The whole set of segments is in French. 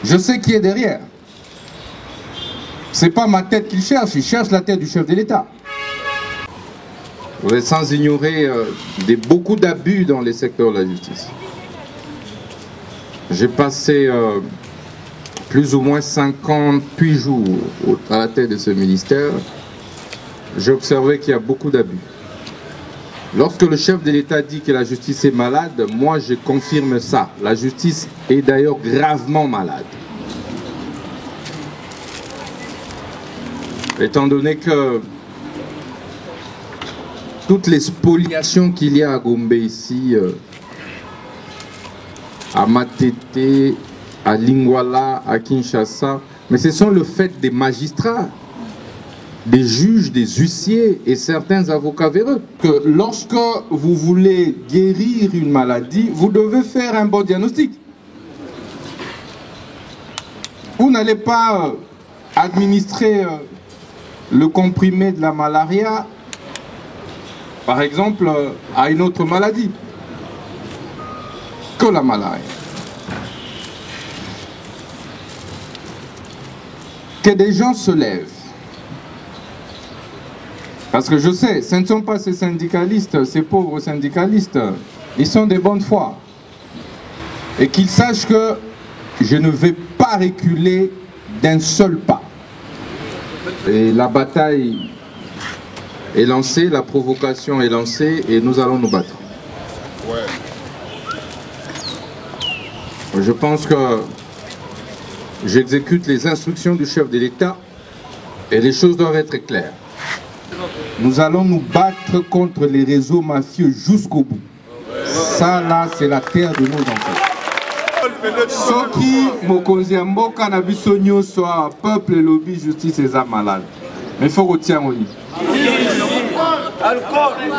Je sais qui est derrière. C'est pas ma tête qu'il cherche, il cherche la tête du chef de l'État. Vous êtes sans ignorer beaucoup d'abus dans les secteurs de la justice. J'ai passé plus ou moins 58 jours à la tête de ce ministère. J'ai observé qu'il y a beaucoup d'abus. Lorsque le chef de l'État dit que la justice est malade, moi je confirme ça. La justice est d'ailleurs gravement malade. Étant donné que toutes les spoliations qu'il y a à Gombe ici, à Matete, à Lingwala, à Kinshasa, mais ce sont le fait des magistrats, des juges, des huissiers et certains avocats véreux. Que lorsque vous voulez guérir une maladie, vous devez faire un bon diagnostic. Vous n'allez pas administrer le comprimé de la malaria, par exemple, à une autre maladie que la malaria. Que des gens se lèvent. Parce que je sais, ce ne sont pas ces syndicalistes, ces pauvres syndicalistes, ils sont de bonne foi. Et qu'ils sachent que je ne vais pas reculer d'un seul pas. Et la bataille est lancée, la provocation est lancée et nous allons nous battre. Je pense que j'exécute les instructions du chef de l'État et les choses doivent être claires. Nous allons nous battre contre les réseaux mafieux jusqu'au bout. Ça là, c'est la terre de nos enfants. Soki mokonzi ya mboka na biso nyonso peuple lobby justice eza malade. Mais il faut retirer au lit.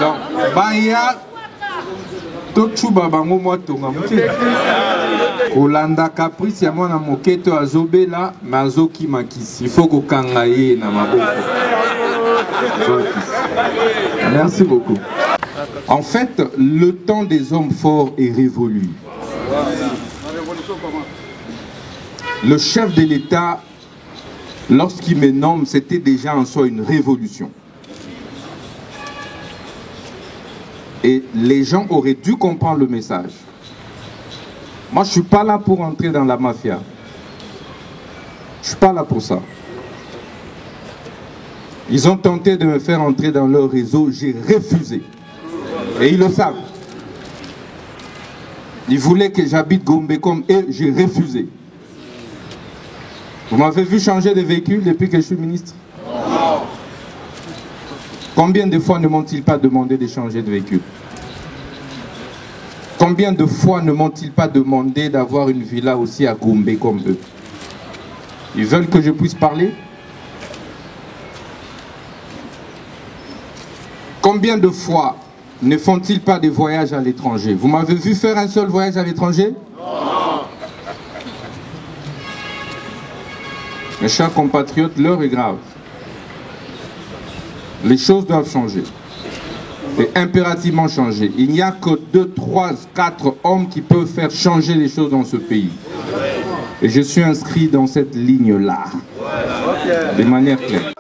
Donc baya tochuba bango motonga muté. Kolanda caprice ya mwana moketo azobela mazoki makisi. Il faut ko kangaye na maboko. Merci beaucoup. En fait, le temps des hommes forts est révolu. Le chef de l'État, lorsqu'il me nomme, c'était déjà en soi une révolution. Et les gens auraient dû comprendre le message. Moi, je ne suis pas là pour entrer dans la mafia. Je ne suis pas là pour ça. Ils ont tenté de me faire entrer dans leur réseau, j'ai refusé. Et ils le savent. Ils voulaient que j'habite Gombe comme eux, j'ai refusé. Vous m'avez vu changer de véhicule depuis que je suis ministre? Combien de fois ne m'ont-ils pas demandé de changer de véhicule? Combien de fois ne m'ont-ils pas demandé d'avoir une villa aussi à Gombe comme eux? Ils veulent que je puisse parler? Combien de fois ne font-ils pas des voyages à l'étranger? Vous m'avez vu faire un seul voyage à l'étranger? Non. Mes chers compatriotes, l'heure est grave. Les choses doivent changer. Et impérativement changer. Il n'y a que 2, 3, 4 hommes qui peuvent faire changer les choses dans ce pays. Et je suis inscrit dans cette ligne-là. De manière claire.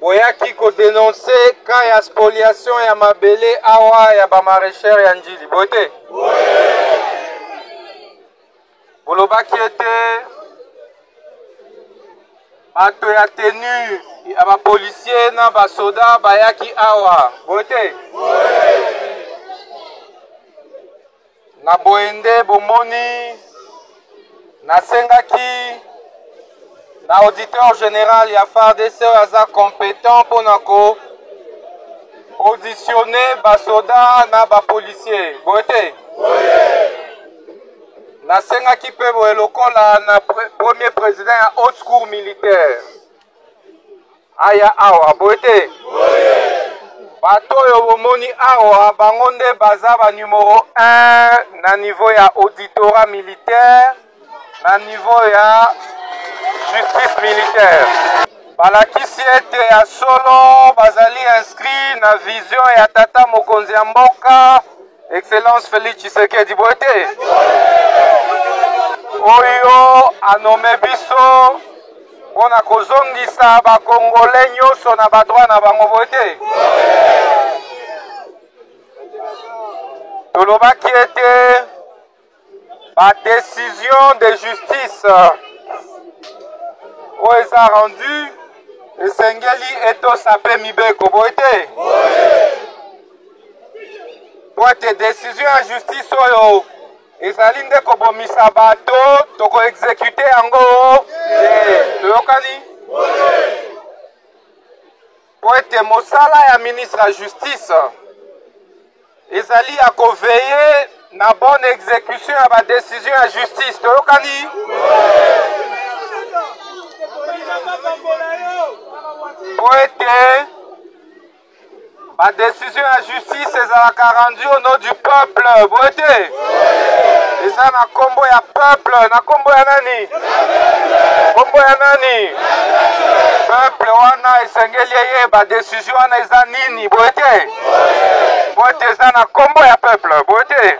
Boyaki ko dénoncer quand il y a spoliation ya mabele awa ya ba maraîchère ya njili bote. Bolobaki ete bato ya tenue ya ba policier na ba soda bayaki awa bote. Na boende bomoni na sengaki na auditeur général ya FARDC aza compétent pour nako auditionner basoda na ba policier bote na senga ki pe boye lokola na premier président ya haute cour militaire aya awa bote bato oyo bomoni awa bango nde baza ba numéro 1 na niveau ya auditorat militaire na niveau ya justice militaire. Balakisi ete ya solo bazali inscrit na vision ya tata mokonzi ya mboka Excellence Félix Tshisekedi Boete. Oyo anome biso pona kozongisa ba Congolais nyonso na ba droit na bango bote. Tolobaki ete ba décision de justice oyo eza rendu esengeli etosape mibeko bote. Po ete décision ya justice oyo ezali nde kobomisa bato toko exécuter yango toyokani po ete mosala ya ministre ya justice ezali ya koveye na bonne exécution ya badécision ya justice toyokani po ete badécision ya justice ezalaka rendu au nom du peuple bote eza na kombo ya peuple na kombo ya nani kombo ya nani peuple wana esengeli eyeba décision wana eza nini bote bote eza na kombo ya peuple bote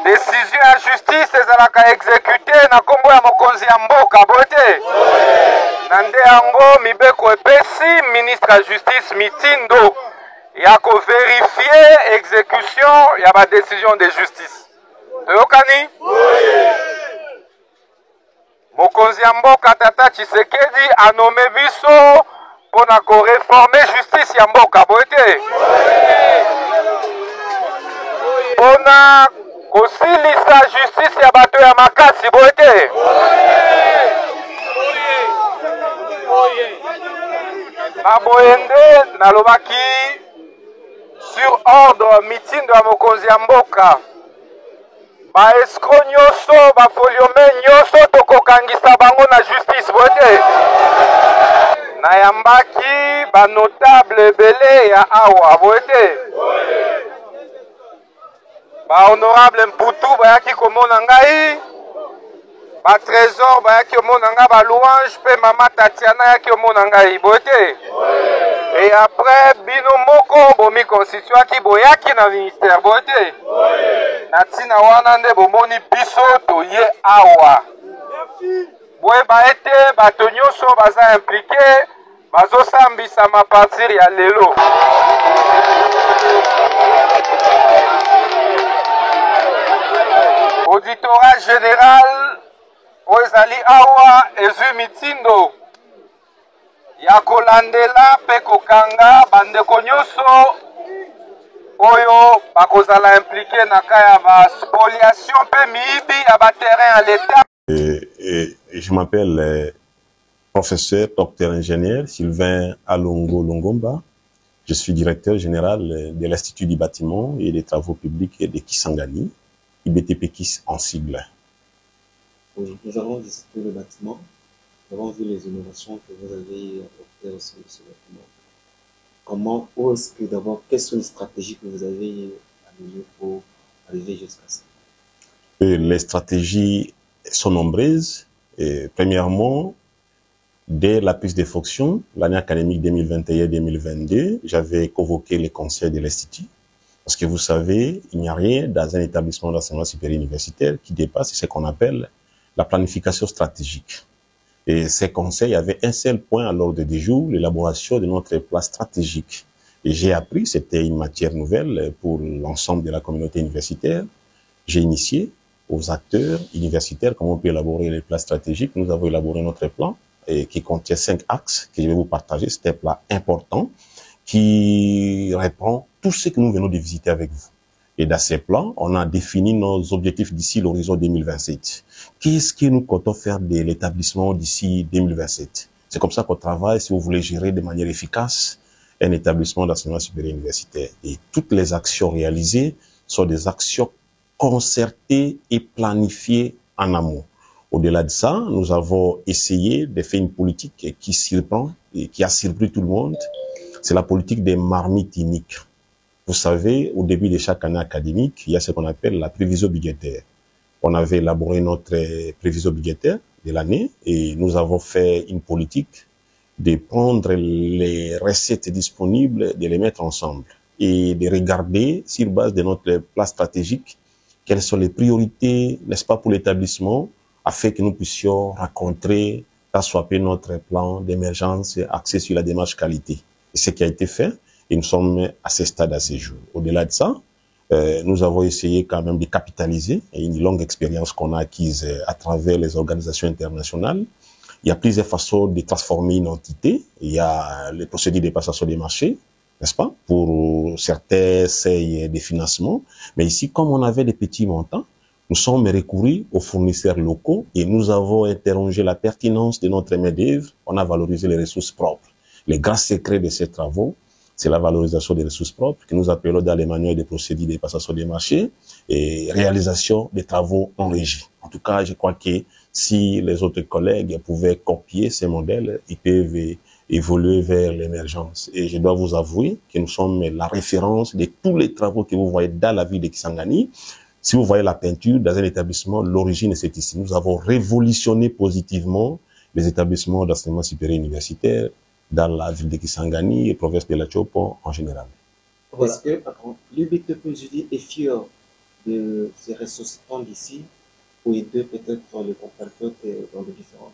décision ya justice ezalaka exécute na kombo ya mokonzi ya mboka bote na nde yango mibeko epesi ministre ya justice mitindo ya kovérifier exécution ya ba décision de justice toyokani mokonzi ya mboka tata Tshisekedi anome biso mpona koreforme justice ya mboka bote mpona kosilisa justice ya bato ya makasi bote baboyende nalobaki sur ordre mitindo ya mokonzi ya mboka baescro nyonso bafoliome nyonso tokokangisa bango na justice bote nayambaki banotable ebele ya awa bote bahonorable Mputu bayaki komona ngai batrésor bayaki komona ngai balouange mpe mama Tatiana yaki komona ngai bote et après bino moko bomi constituaki boyaki na ministère bote na ntina wana nde bomoni biso toye awa boyeba ete bato nyonso baza implike bazosambisa mapartir ya lelo auditorat général oyo ezali awa ezwi mitindo ya kolandela mpe kokanga bandeko nyonso oyo bakozala implike na ka ya baspoliation mpe miyibi ya baterrain ya l'État. Je m'appelle professeur docteur ingénieur Sylvain Alongo Longomba. Je suis directeur général de l'Institut du bâtiment et des travaux publics de Kisangani, IBTP-KIS en sigle. Oui, nous avons visité le bâtiment, nous avons vu les innovations que vous avez apportées au sein de ce bâtiment. Comment, où est-ce que d'abord, quelles sont les stratégies que vous avez amenées pour arriver jusqu'à ça? Les stratégies sont nombreuses. Premièrement, dès la prise de fonction, l'année académique 2021-2022, j'avais convoqué les conseils de l'Institut. Parce que vous savez, il n'y a rien dans un établissement d'enseignement supérieur universitaire qui dépasse ce qu'on appelle la planification stratégique. Et ces conseils avaient un seul point à l'ordre du jour, l'élaboration de notre plan stratégique. Et j'ai appris, c'était une matière nouvelle pour l'ensemble de la communauté universitaire. J'ai initié aux acteurs universitaires comment on peut élaborer les plans stratégiques. Nous avons élaboré notre plan qui contient 5 axes que je vais vous partager. C'est un plan important qui répond tout ce que nous venons de visiter avec vous. Et dans ces plans, on a défini nos objectifs d'ici l'horizon 2027. Qu'est-ce que nous comptons faire de l'établissement d'ici 2027? C'est comme ça qu'on travaille, si vous voulez gérer de manière efficace un établissement d'enseignement supérieur universitaire. Et toutes les actions réalisées sont des actions concertées et planifiées en amont. Au-delà de ça, nous avons essayé de faire une politique qui surprend et qui a surpris tout le monde. C'est la politique des marmites uniques. Vous savez, au début de chaque année académique, il y a ce qu'on appelle la prévision budgétaire. On avait élaboré notre prévision budgétaire de l'année et nous avons fait une politique de prendre les recettes disponibles, de les mettre ensemble. et de regarder, sur base de notre plan stratégique, quelles sont les priorités, n'est-ce pas, pour l'établissement, afin que nous puissions rencontrer, assoiper notre plan d'émergence axé sur la démarche qualité. Et ce qui a été fait, et nous sommes à ce stade, à ce jour. Au-delà de ça, nous avons essayé quand même de capitaliser une longue expérience qu'on a acquise à travers les organisations internationales. Il y a plusieurs façons de transformer une entité. Il y a les procédures de passation des marchés, n'est-ce pas, pour certains seuils de financement. Mais ici, comme on avait des petits montants, nous sommes recourus aux fournisseurs locaux et nous avons interrogé la pertinence de notre main-d'œuvre. On a valorisé les ressources propres. Le grand secret de ces travaux, c'est la valorisation des ressources propres que nous appelons dans les manuels de procédures de passation des marchés et réalisation des travaux en régie. En tout cas, je crois que si les autres collègues pouvaient copier ces modèles, ils peuvent évoluer vers l'émergence. Et je dois vous avouer que nous sommes la référence de tous les travaux que vous voyez dans la ville de Kisangani. Si vous voyez la peinture dans un établissement, l'origine c'est ici. Nous avons révolutionné positivement les établissements d'enseignement supérieur universitaire dans la ville de Kisangani et province de la Tchopo en général. Est-ce que l'UBTP est fier de ces ressortissants d'ici pour aider peut-être les compatriotes dans les différents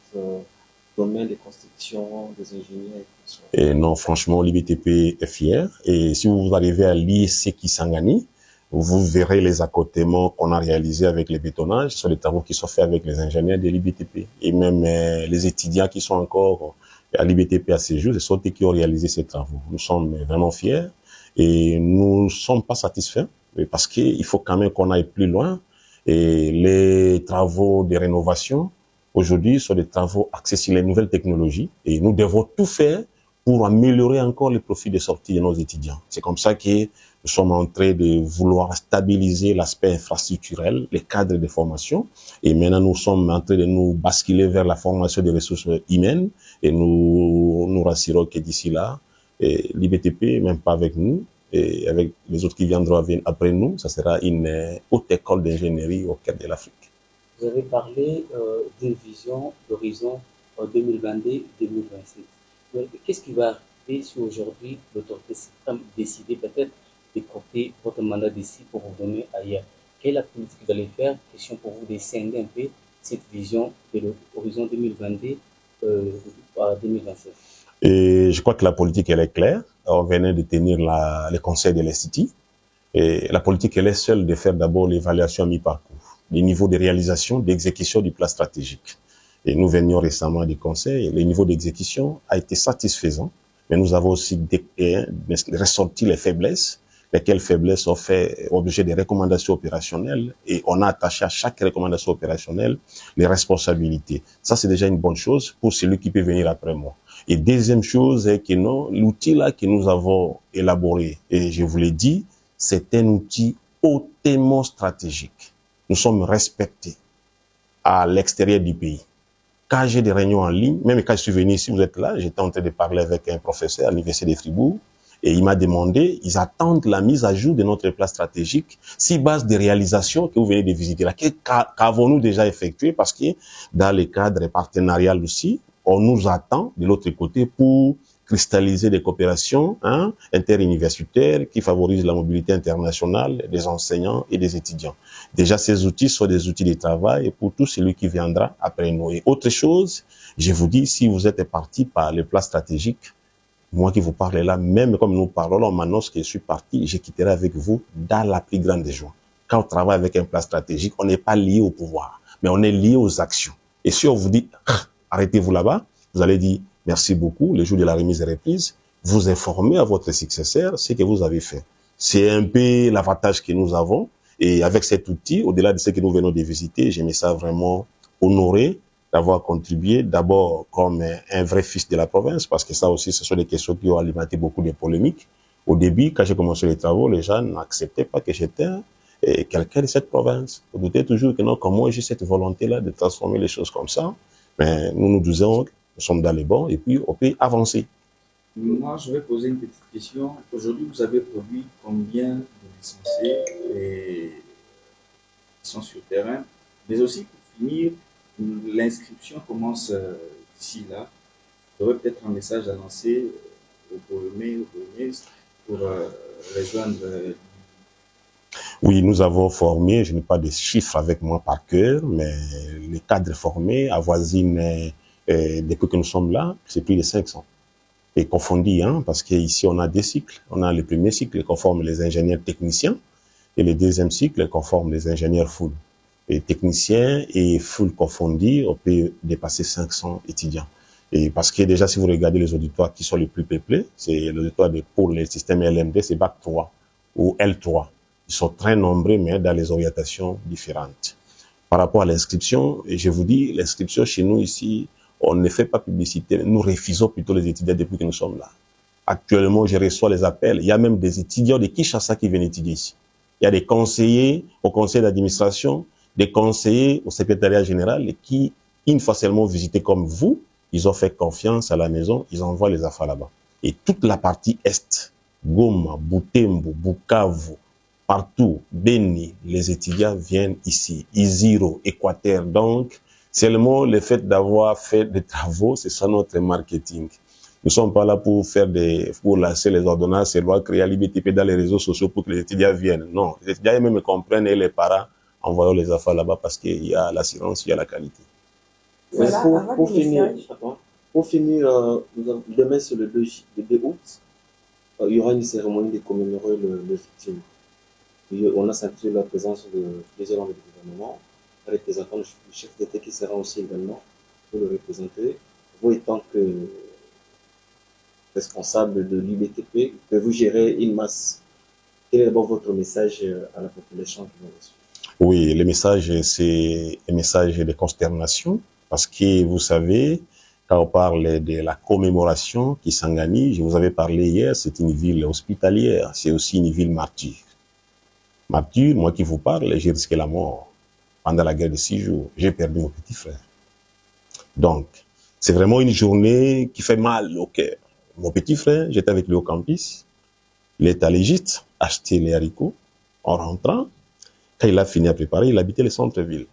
domaines de construction, des ingénieurs et non, franchement, l'IBTP est fier. Et si vous arrivez à l'IEC Kisangani, vous verrez les accotements qu'on a réalisés avec les bétonnages. Ce sont des travaux qui sont faits avec les ingénieurs de l'IBTP. Et même les étudiants qui sont encore à l'IBTP à ces jours, ce sont eux qui ont réalisé ces travaux. Nous sommes vraiment fiers et nous ne sommes pas satisfaits parce qu'il faut quand même qu'on aille plus loin. Et les travaux de rénovation, aujourd'hui, sont des travaux axés sur les nouvelles technologies et nous devons tout faire pour améliorer encore les profils de sortie de nos étudiants. C'est comme ça que nous sommes en train de vouloir stabiliser l'aspect infrastructurel, les cadres de formation. Et maintenant, nous sommes en train de nous basculer vers la formation des ressources humaines. Et nous rassurons que d'ici là, l'IBTP, même pas avec nous, et avec les autres qui viendront après nous, ça sera une haute école d'ingénierie au cœur de l'Afrique. Vous avez parlé d'une vision d'horizon 2022-2027. Qu'est-ce qui va arriver si aujourd'hui l'autorité suprême décide peut-être de porter votre mandat d'ici pour vous donner ailleurs? Quelle est la politique que vous allez faire? Question pour vous de scinder un peu cette vision de l'horizon 2022 à 2027. Et je crois que la politique, elle est claire. On venait de tenir le conseil de l'Institut. Et la politique, elle est seule de faire d'abord l'évaluation à mi-parcours, les niveaux de réalisation, d'exécution du plan stratégique. Et nous venions récemment du conseil, le niveau d'exécution a été satisfaisant, mais nous avons aussi ressorti les faiblesses, lesquelles faiblesses ont fait objet de recommandations opérationnelles et on a attaché à chaque recommandation opérationnelle les responsabilités. Ça, c'est déjà une bonne chose pour celui qui peut venir après moi. Et deuxième chose est que non, l'outil là que nous avons élaboré, et je vous l'ai dit, c'est un outil hautement stratégique. Nous sommes respectés à l'extérieur du pays. Quand j'ai des réunions en ligne, même quand je suis venu ici, vous êtes là, j'étais en train de parler avec un professeur à l'université de Fribourg, et il m'a demandé, ils attendent la mise à jour de notre plan stratégique, sur base des réalisations que vous venez de visiter là. Qu'avons-nous déjà effectué? Parce que dans le cadre partenarial aussi, on nous attend de l'autre côté pour cristalliser des coopérations interuniversitaires qui favorisent la mobilité internationale des enseignants et des étudiants. Déjà, ces outils sont des outils de travail pour tout celui qui viendra après nous. Et autre chose, je vous dis, si vous êtes parti par le plan stratégique, moi qui vous parle là, même comme nous parlons, là, on m'annonce que je suis parti, je quitterai avec vous dans la plus grande joie. Quand on travaille avec un plan stratégique, on n'est pas lié au pouvoir, mais on est lié aux actions. Et si on vous dit, arrêtez-vous là-bas, vous allez dire, merci beaucoup, le jour de la remise et reprise, vous informez à votre successeur ce que vous avez fait. C'est un peu l'avantage que nous avons. Et avec cet outil, au-delà de ce que nous venons de visiter, je me sens vraiment honoré d'avoir contribué d'abord comme un vrai fils de la province, parce que ça aussi, ce sont des questions qui ont alimenté beaucoup de polémiques. Au début, quand j'ai commencé les travaux, les gens n'acceptaient pas que j'étais quelqu'un de cette province. Vous doutez toujours que non, comment j'ai cette volonté-là de transformer les choses comme ça. Mais nous nous disons, nous sommes dans les bons et puis on peut avancer. Moi, je vais poser une petite question. Aujourd'hui, vous avez produit combien de licenciés qui sont sur le terrain? Mais aussi, pour finir, l'inscription commence d'ici là. J'aurais peut-être un message à lancer aux Polonais, aux Polonaises, pour rejoindre Oui, nous avons formé, je n'ai pas de chiffres avec moi par cœur, mais les cadres formés avoisinent, depuis que nous sommes là, c'est plus de 500. Et confondus, hein, parce qu'ici on a deux cycles. On a le premier cycle qu'on forme les ingénieurs techniciens, et le deuxième cycle qu'on forme les ingénieurs full. Et techniciens et full confondus, on peut dépasser 500 étudiants. Et parce que déjà, si vous regardez les auditoires qui sont les plus peuplés, c'est l'auditoire pour les systèmes LMD, c'est Bac 3 ou L3. Ils sont très nombreux, mais dans les orientations différentes. Par rapport à l'inscription, et je vous dis, l'inscription chez nous ici, on ne fait pas publicité. Nous refusons plutôt les étudiants depuis que nous sommes là. Actuellement, je reçois les appels. Il y a même des étudiants de Kinshasa qui viennent étudier ici. Il y a des conseillers au conseil d'administration, des conseillers au secrétariat général qui, une fois seulement visités comme vous, ils ont fait confiance à la maison, ils envoient les affaires là-bas. Et toute la partie Est, Goma, Butembo, Bukavu, partout, Beni, les étudiants viennent ici. Isiro, Équateur. Donc, seulement le fait d'avoir fait des travaux, c'est ça notre marketing. Nous ne sommes pas là pour pour lancer les ordonnances et lois, créer l'IBTP dans les réseaux sociaux pour que les étudiants viennent. Non, les étudiants eux-mêmes comprennent et les parents envoyons les affaires là-bas parce qu'il y a l'assurance, il y a la qualité. Voilà, pour finir, demain c'est le 2 août, il y aura une cérémonie de commémorer le victime. On a salué la présence de plusieurs membres du gouvernement, un représentant du chef d'État qui sera aussi également pour le représenter. Vous étant que responsable de l'IBTP, que vous gérez une masse, quel est d'abord votre message à la population qui vous reçoit? Oui, le message, c'est un message de consternation, parce que vous savez, quand on parle de la commémoration qui s'organise, je vous avais parlé hier, c'est une ville hospitalière, c'est aussi une ville martyre. Martyr, moi qui vous parle, j'ai risqué la mort pendant la guerre de 6 jours. J'ai perdu mon petit frère. Donc, c'est vraiment une journée qui fait mal au cœur. Mon petit frère, j'étais avec lui au campus. Il est allé juste acheter les haricots. En rentrant, quand il a fini à préparer, il habitait le centre-ville.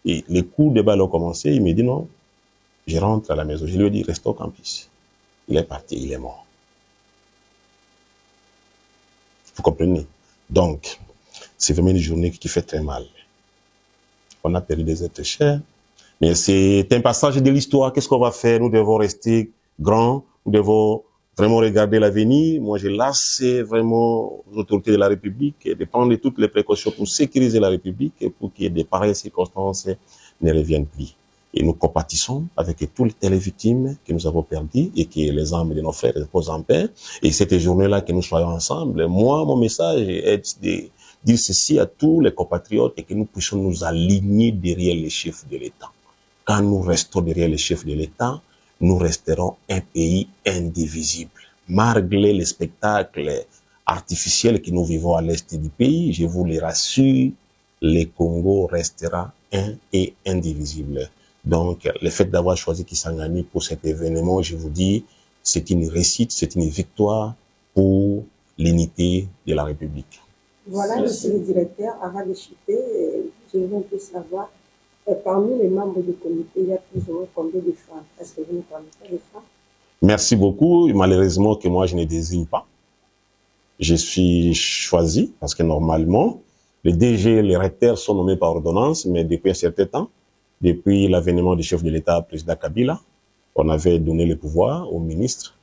Et les coups de balle ont commencé. Il me dit non, je rentre à la maison. Je lui ai dit, reste au campus. Il est parti, il est mort. Vous comprenez? Donc, c'est vraiment une journée qui fait très mal. On a perdu des êtres chers, mais c'est un passage de l'histoire. Qu'est-ce qu'on va faire? Nous devons rester grands, nous devons vraiment regarder l'avenir. Moi, je laisse vraiment aux autorités de la République de prendre toutes les précautions pour sécuriser la République et pour qu'il y ait des pareilles circonstances ne reviennent plus. Et nous compatissons avec toutes les victimes que nous avons perdues et que les âmes de nos frères reposent en paix. Et cette journée-là, que nous soyons ensemble, moi, mon message est de dire ceci à tous les compatriotes et que nous puissions nous aligner derrière les chefs de l'État. Quand nous restons derrière les chefs de l'État, nous resterons un pays indivisible. Malgré les spectacles artificiels que nous vivons à l'est du pays, je vous le rassure, le Congo restera un et indivisible. Donc, le fait d'avoir choisi Kisangani pour cet événement, je vous dis, c'est une réussite, c'est une victoire pour l'unité de la République. Voilà, monsieur le directeur, avant de chuter, je veux un peu savoir, parmi les membres du comité, il y a plus ou moins combien de femmes? Est-ce que vous ne parlez pas de femmes? Merci beaucoup. Malheureusement que moi, je ne désigne pas. Je suis choisi parce que normalement, les DG, les recteurs sont nommés par ordonnance, mais depuis un certain temps, depuis l'avènement du chef de l'État, président Kabila, on avait donné le pouvoir au ministre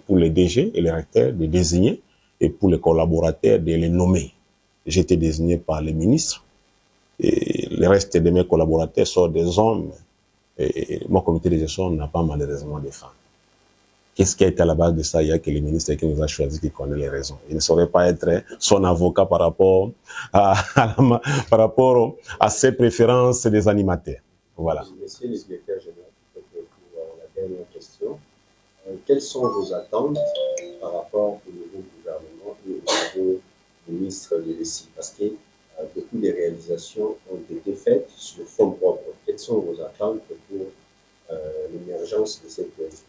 pour les DG et les recteurs de désigner et pour les collaborateurs de les nommer. J'ai été désigné par les ministres et le reste de mes collaborateurs sont des hommes et mon comité de gestion n'a pas malheureusement de femmes. Qu'est-ce qui a été à la base de ça? Il y a que le ministre qui nous a choisi qui connaît les raisons. Il ne saurait pas être son avocat par rapport à ses préférences des animateurs. Voilà. Monsieur le directeur général, pour la dernière question, quelles sont vos attentes par rapport au nouveau gouvernement et au nouveau ministre de l'ESI? Parce que beaucoup de réalisations ont été faites sur fonds propres. Quelles sont vos attentes pour l'émergence de cette politique?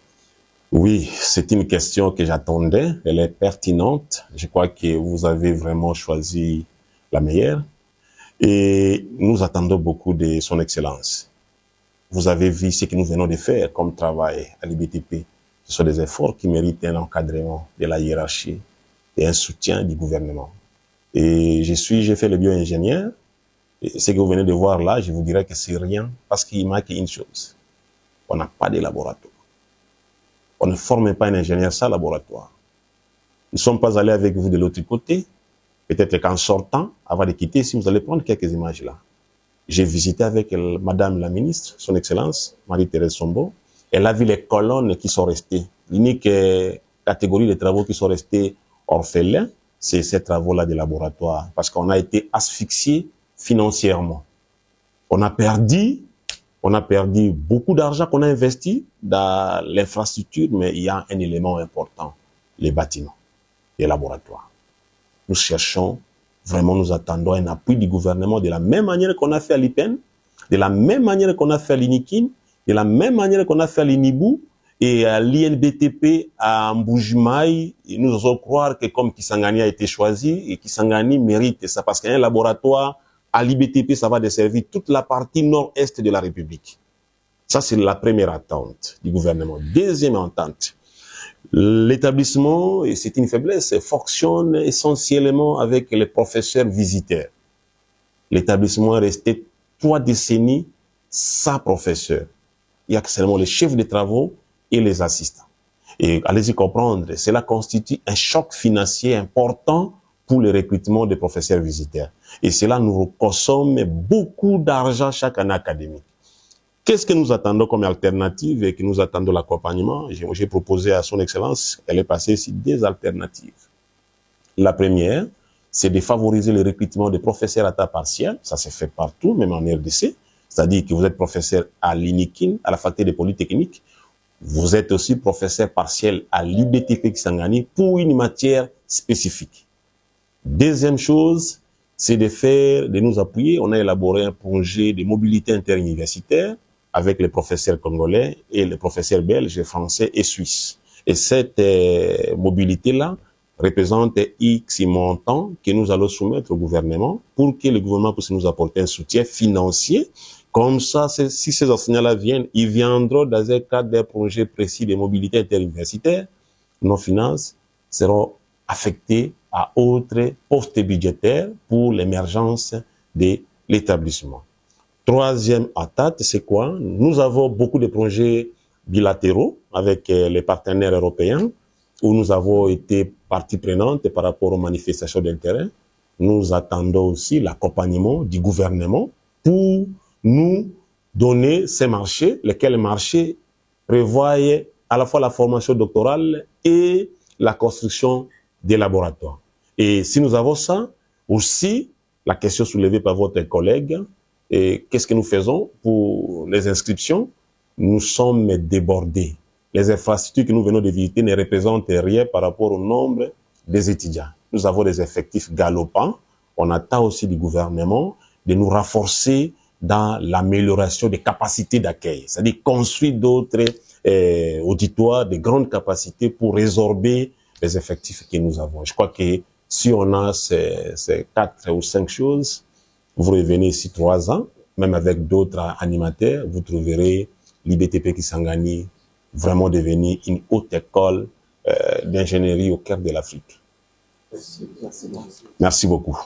Oui, c'est une question que j'attendais. Elle est pertinente. Je crois que vous avez vraiment choisi la meilleure. Et nous attendons beaucoup de son excellence. Vous avez vu ce que nous venons de faire comme travail à l'IBTP. Ce sont des efforts qui méritent un encadrement de la hiérarchie et un soutien du gouvernement. Et j'ai fait le bio-ingénieur. Et ce que vous venez de voir là, je vous dirais que c'est rien parce qu'il manque une chose. On n'a pas de laboratoire. On ne forme pas un ingénieur sans laboratoire. Nous ne sommes pas allés avec vous de l'autre côté. Peut-être qu'en sortant, avant de quitter, si vous allez prendre quelques images là. J'ai visité avec Madame la ministre, son Excellence, Marie-Thérèse Sombo. Elle a vu les colonnes qui sont restées. L'unique catégorie de travaux qui sont restés orphelins, c'est ces travaux-là de laboratoire. Parce qu'on a été asphyxiés financièrement. On a perdu beaucoup d'argent qu'on a investi dans l'infrastructure, mais il y a un élément important, les bâtiments, les laboratoires. Nous cherchons, vraiment nous attendons un appui du gouvernement de la même manière qu'on a fait à l'IPEN, de la même manière qu'on a fait à l'INIKIN, de la même manière qu'on a fait à l'INIBU et à l'INBTP à Mbujimaï. Nous osons croire que comme Kisangani a été choisi, et Kisangani mérite ça parce qu'un laboratoire à l'IBTP, ça va desservir toute la partie nord-est de la République. Ça, c'est la première attente du gouvernement. Deuxième attente. L'établissement, et c'est une faiblesse, fonctionne essentiellement avec les professeurs visiteurs. L'établissement est resté 3 décennies sans professeur. Il y a seulement les chefs de travaux et les assistants. Et allez-y comprendre, cela constitue un choc financier important pour le recrutement des professeurs visiteurs. Et cela nous consomme beaucoup d'argent chaque année académique. Qu'est-ce que nous attendons comme alternative et que nous attendons l'accompagnement? J'ai proposé à son Excellence, elle est passée sur 2 alternatives. La première, c'est de favoriser le recrutement des professeurs à temps partiel. Ça se fait partout, même en RDC. C'est-à-dire que vous êtes professeur à l'INIKIN, à la faculté de Polytechnique. Vous êtes aussi professeur partiel à l'IBTP Kisangani pour une matière spécifique. Deuxième chose, c'est de nous appuyer. On a élaboré un projet de mobilité interuniversitaire avec les professeurs congolais et les professeurs belges, français et suisses. Et cette mobilité-là représente X montant que nous allons soumettre au gouvernement pour que le gouvernement puisse nous apporter un soutien financier. Comme ça, si ces enseignants-là viennent, ils viendront dans un cadre d'un projet précis de mobilité interuniversitaire. Nos finances seront affectées à autres postes budgétaires pour l'émergence de l'établissement. Troisième attente, c'est quoi? Nous avons beaucoup de projets bilatéraux avec les partenaires européens où nous avons été partie prenante par rapport aux manifestations d'intérêt. Nous attendons aussi l'accompagnement du gouvernement pour nous donner ces marchés, lesquels marchés prévoient à la fois la formation doctorale et la construction des laboratoires. Et si nous avons ça, aussi, la question soulevée par votre collègue, et qu'est-ce que nous faisons pour les inscriptions? Nous sommes débordés. Les infrastructures que nous venons de visiter ne représentent rien par rapport au nombre des étudiants. Nous avons des effectifs galopants. On attend aussi du gouvernement de nous renforcer dans l'amélioration des capacités d'accueil, c'est-à-dire construire d'autres auditoires de grandes capacités pour résorber les effectifs que nous avons. Je crois que si on a ces 4 ou 5 choses, vous revenez ici 3 ans, même avec d'autres animateurs, vous trouverez l'IBTP Kisangani vraiment devenir une haute école d'ingénierie au cœur de l'Afrique. Merci beaucoup.